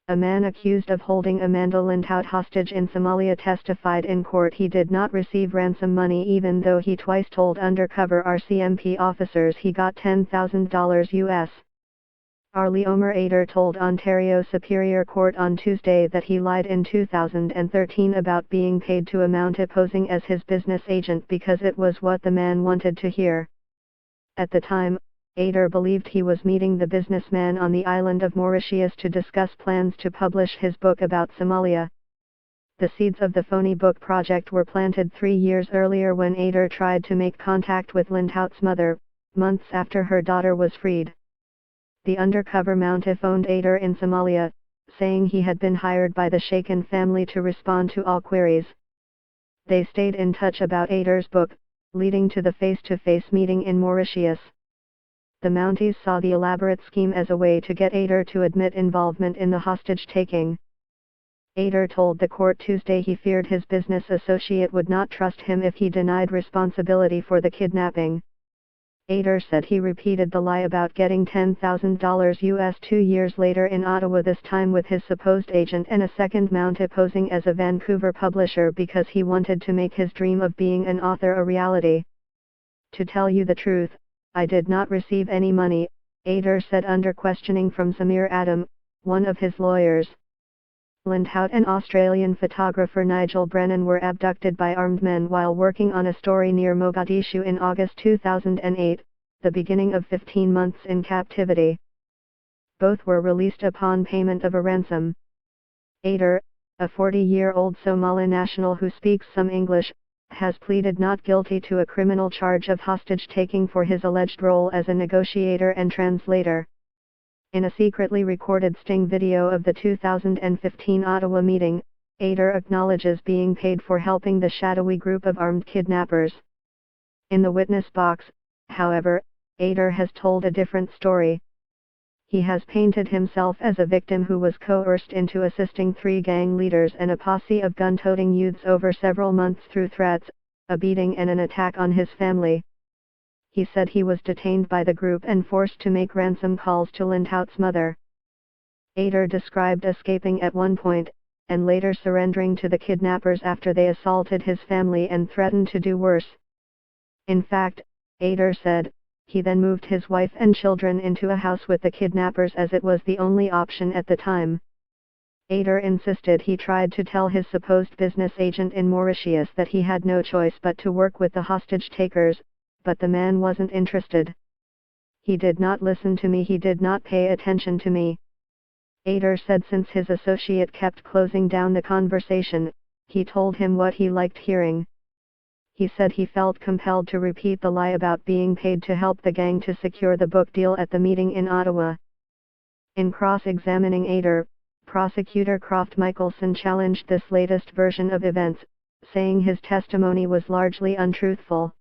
a man accused of holding Amanda Lindhout hostage in Somalia testified in court he did not receive ransom money even though he twice told undercover RCMP officers he got $10,000 US. Arlie Omer Ader told Ontario Superior Court on Tuesday that he lied in 2013 about being paid to a man posing as his business agent because it was what the man wanted to hear. At the time, Ader believed he was meeting the businessman on the island of Mauritius to discuss plans to publish his book about Somalia. The seeds of the phony book project were planted 3 years earlier when Ader tried to make contact with Lindhout's mother, months after her daughter was freed. The undercover mountie phoned Ader in Somalia, saying he had been hired by the Shaken family to respond to all queries. They stayed in touch about Ader's book, leading to the face-to-face meeting in Mauritius. The Mounties saw the elaborate scheme as a way to get Ader to admit involvement in the hostage-taking. Ader told the court Tuesday he feared his business associate would not trust him if he denied responsibility for the kidnapping. Ader said he repeated the lie about getting $10,000 US 2 years later in Ottawa, this time with his supposed agent and a second mountie posing as a Vancouver publisher because he wanted to make his dream of being an author a reality. To tell you the truth, I did not receive any money, Ader said under questioning from Samir Adam, one of his lawyers. Lindhout and Australian photographer Nigel Brennan were abducted by armed men while working on a story near Mogadishu in August 2008, the beginning of 15 months in captivity. Both were released upon payment of a ransom. Ader, a 40-year-old Somali national who speaks some English, has pleaded not guilty to a criminal charge of hostage-taking for his alleged role as a negotiator and translator. In a secretly recorded sting video of the 2015 Ottawa meeting, Ader acknowledges being paid for helping the shadowy group of armed kidnappers. In the witness box, however, Ader has told a different story. He has painted himself as a victim who was coerced into assisting 3 gang leaders and a posse of gun-toting youths over several months through threats, a beating and an attack on his family. He said he was detained by the group and forced to make ransom calls to Lindhout's mother. Ader described escaping at one point, and later surrendering to the kidnappers after they assaulted his family and threatened to do worse. In fact, Ader said, he then moved his wife and children into a house with the kidnappers as it was the only option at the time. Ader insisted he tried to tell his supposed business agent in Mauritius that he had no choice but to work with the hostage-takers, but the man wasn't interested. He did not listen to me, he did not pay attention to me. Ader said since his associate kept closing down the conversation, he told him what he liked hearing. He said he felt compelled to repeat the lie about being paid to help the gang to secure the book deal at the meeting in Ottawa. In cross-examining Ader, prosecutor Croft Michelson challenged this latest version of events, saying his testimony was largely untruthful.